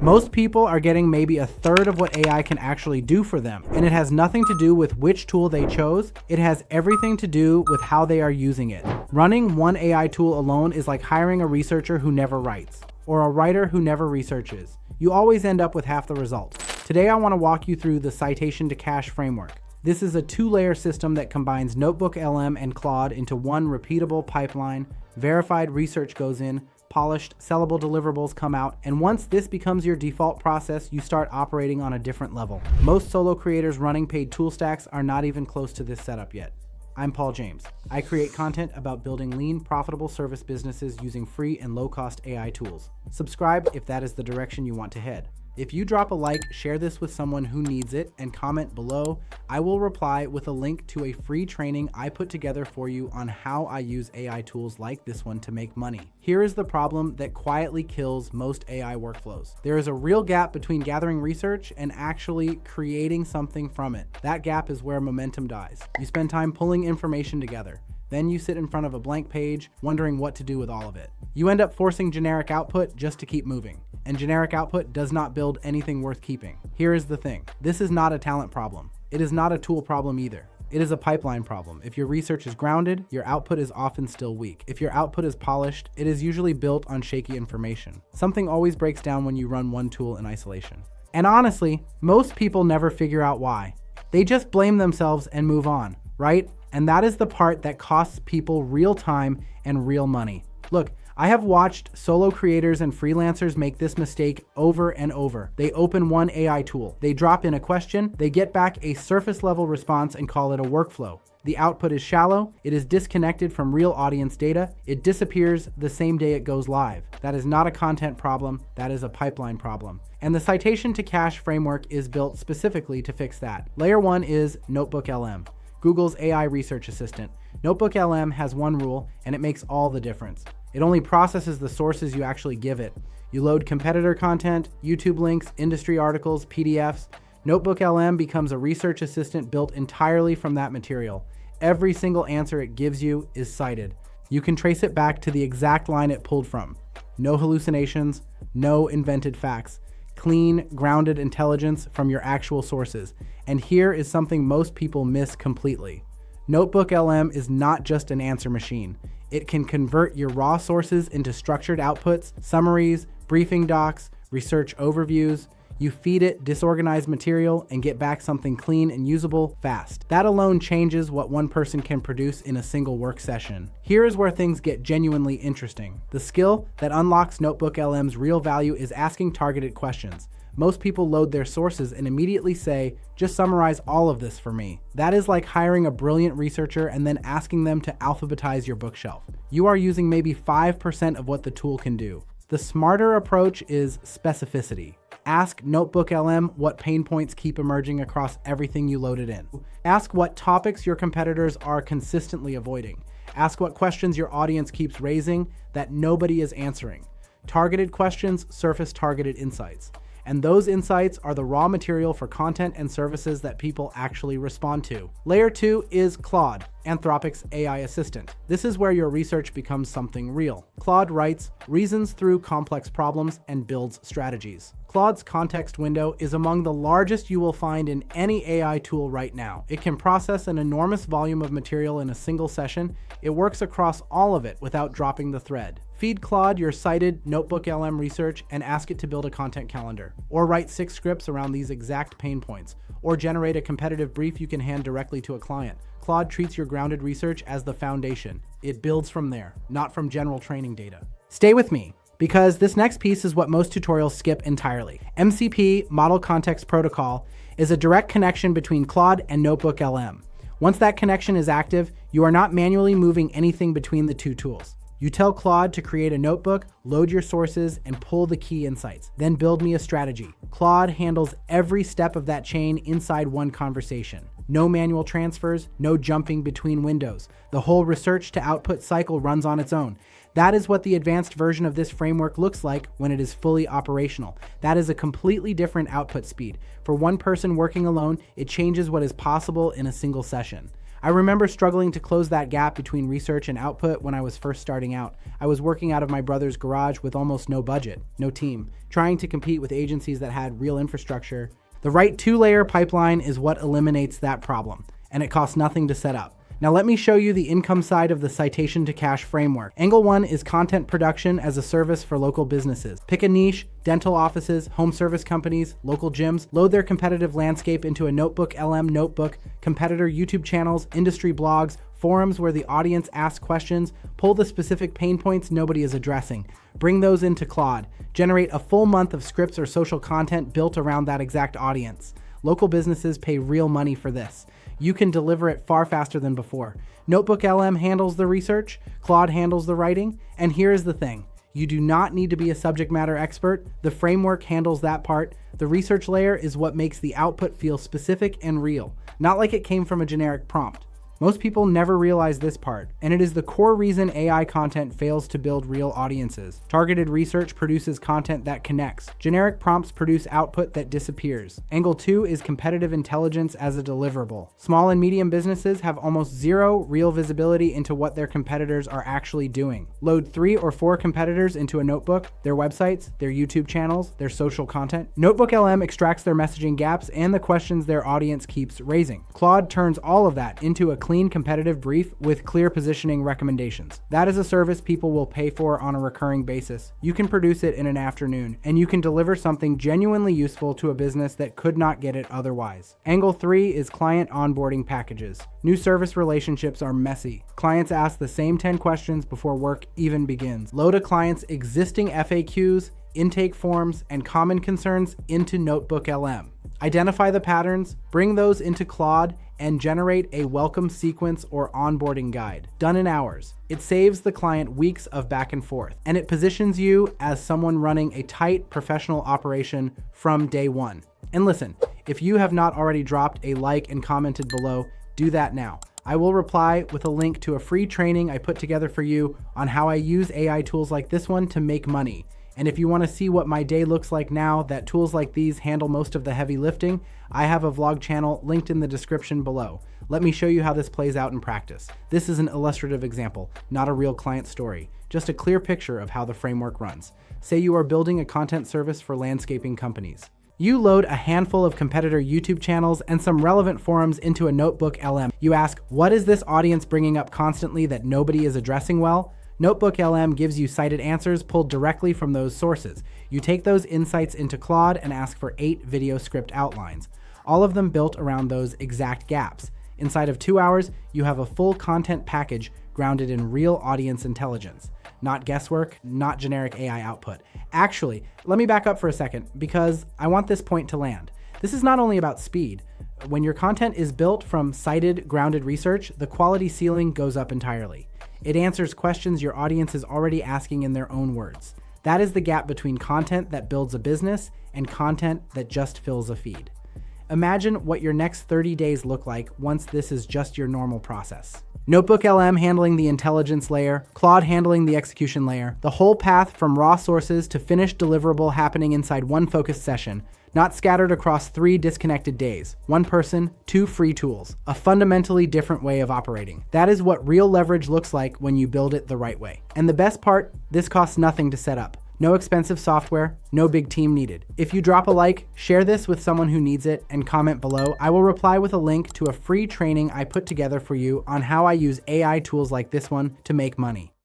Most people are getting maybe a third of what AI can actually do for them. And it has nothing to do with which tool they chose. It has everything to do with how they are using it. Running one AI tool alone is like hiring a researcher who never writes, or a writer who never researches. You always end up with half the results. Today, I want to walk you through the citation to cache framework. This is a two-layer system that combines NotebookLM and Claude into one repeatable pipeline. Verified research goes in, polished, sellable deliverables come out, and once this becomes your default process, you start operating on a different level. Most solo creators running paid tool stacks are not even close to this setup yet. I'm Paul James. I create content about building lean, profitable service businesses using free and low-cost AI tools. Subscribe if that is the direction you want to head. If you drop a like, share this with someone who needs it, and comment below, I will reply with a link to a free training I put together for you on how I use AI tools like this one to make money. Here is the problem that quietly kills most AI workflows. There is a real gap between gathering research and actually creating something from it. That gap is where momentum dies. You spend time pulling information together. Then you sit in front of a blank page, wondering what to do with all of it. You end up forcing generic output just to keep moving. And generic output does not build anything worth keeping. Here is the thing. This is not a talent problem. It is not a tool problem either. It is a pipeline problem. If your research is grounded, your output is often still weak. If your output is polished, it is usually built on shaky information. Something always breaks down when you run one tool in isolation. And honestly, most people never figure out why. They just blame themselves and move on, right? And that is the part that costs people real time and real money. Look, I have watched solo creators and freelancers make this mistake over and over. They open one AI tool, they drop in a question, they get back a surface level response and call it a workflow. The output is shallow, it is disconnected from real audience data, it disappears the same day it goes live. That is not a content problem, that is a pipeline problem. And the citation to cache framework is built specifically to fix that. Layer 1 is NotebookLM, Google's AI research assistant. NotebookLM has one rule, and it makes all the difference. It only processes the sources you actually give it. You load competitor content, YouTube links, industry articles, PDFs. NotebookLM becomes a research assistant built entirely from that material. Every single answer it gives you is cited. You can trace it back to the exact line it pulled from. No hallucinations, no invented facts. Clean, grounded intelligence from your actual sources. And here is something most people miss completely. NotebookLM is not just an answer machine. It can convert your raw sources into structured outputs, summaries, briefing docs, research overviews. You feed it disorganized material and get back something clean and usable fast. That alone changes what one person can produce in a single work session. Here is where things get genuinely interesting. The skill that unlocks NotebookLM's real value is asking targeted questions. Most people load their sources and immediately say, just summarize all of this for me. That is like hiring a brilliant researcher and then asking them to alphabetize your bookshelf. You are using maybe 5% of what the tool can do. The smarter approach is specificity. Ask NotebookLM what pain points keep emerging across everything you loaded in. Ask what topics your competitors are consistently avoiding. Ask what questions your audience keeps raising that nobody is answering. Targeted questions surface targeted insights. And those insights are the raw material for content and services that people actually respond to. Layer 2 is Claude, Anthropic's AI assistant. This is where your research becomes something real. Claude writes, reasons through complex problems and builds strategies. Claude's context window is among the largest you will find in any AI tool right now. It can process an enormous volume of material in a single session. It works across all of it without dropping the thread. Feed Claude your cited NotebookLM research and ask it to build a content calendar, or write 6 scripts around these exact pain points, or generate a competitive brief you can hand directly to a client. Claude treats your grounded research as the foundation. It builds from there, not from general training data. Stay with me, because this next piece is what most tutorials skip entirely. MCP, Model Context Protocol, is a direct connection between Claude and NotebookLM. Once that connection is active, you are not manually moving anything between the two tools. You tell Claude to create a notebook, load your sources, and pull the key insights. Then build me a strategy. Claude handles every step of that chain inside one conversation. No manual transfers, no jumping between windows. The whole research to output cycle runs on its own. That is what the advanced version of this framework looks like when it is fully operational. That is a completely different output speed. For one person working alone, it changes what is possible in a single session. I remember struggling to close that gap between research and output when I was first starting out. I was working out of my brother's garage with almost no budget, no team, trying to compete with agencies that had real infrastructure. The right 2-layer pipeline is what eliminates that problem, and it costs nothing to set up. Now let me show you the income side of the citation to cash framework. Angle 1 is content production as a service for local businesses. Pick a niche: dental offices, home service companies, local gyms. Load their competitive landscape into a NotebookLM notebook, competitor YouTube channels, industry blogs, forums where the audience asks questions. Pull the specific pain points nobody is addressing. Bring those into Claude. Generate a full month of scripts or social content built around that exact audience. Local businesses pay real money for this. You can deliver it far faster than before. NotebookLM handles the research, Claude handles the writing, and here is the thing. You do not need to be a subject matter expert. The framework handles that part. The research layer is what makes the output feel specific and real, not like it came from a generic prompt. Most people never realize this part, and it is the core reason AI content fails to build real audiences. Targeted research produces content that connects. Generic prompts produce output that disappears. Angle 2 is competitive intelligence as a deliverable. Small and medium businesses have almost zero real visibility into what their competitors are actually doing. Load 3 or 4 competitors into a notebook, their websites, their YouTube channels, their social content. NotebookLM extracts their messaging gaps and the questions their audience keeps raising. Claude turns all of that into a clean competitive brief with clear positioning recommendations. That is a service people will pay for on a recurring basis. You can produce it in an afternoon, and you can deliver something genuinely useful to a business that could not get it otherwise. Angle 3 is client onboarding packages. New service relationships are messy. Clients ask the same 10 questions before work even begins. Load a client's existing FAQs, intake forms, and common concerns into NotebookLM. Identify the patterns, bring those into Claude, and generate a welcome sequence or onboarding guide. Done in hours. It saves the client weeks of back and forth, and it positions you as someone running a tight professional operation from day one. And listen, if you have not already dropped a like and commented below, do that now. I will reply with a link to a free training I put together for you on how I use AI tools like this one to make money. And if you want to see what my day looks like now that tools like these handle most of the heavy lifting, I have a vlog channel linked in the description below. Let me show you how this plays out in practice. This is an illustrative example, not a real client story, just a clear picture of how the framework runs. Say you are building a content service for landscaping companies. You load a handful of competitor YouTube channels and some relevant forums into a NotebookLM. You ask, what is this audience bringing up constantly that nobody is addressing well? NotebookLM gives you cited answers pulled directly from those sources. You take those insights into Claude and ask for 8 video script outlines, all of them built around those exact gaps. Inside of 2 hours, you have a full content package grounded in real audience intelligence. Not guesswork, not generic AI output. Actually, let me back up for a second because I want this point to land. This is not only about speed. When your content is built from cited, grounded research, the quality ceiling goes up entirely. It answers questions your audience is already asking in their own words. That is the gap between content that builds a business and content that just fills a feed. Imagine what your next 30 days look like once this is just your normal process. NotebookLM handling the intelligence layer, Claude handling the execution layer, the whole path from raw sources to finished deliverable happening inside one focused session, not scattered across 3 disconnected days. 1 person, 2 free tools, a fundamentally different way of operating. That is what real leverage looks like when you build it the right way. And the best part, this costs nothing to set up. No expensive software, no big team needed. If you drop a like, share this with someone who needs it, and comment below, I will reply with a link to a free training I put together for you on how I use AI tools like this one to make money.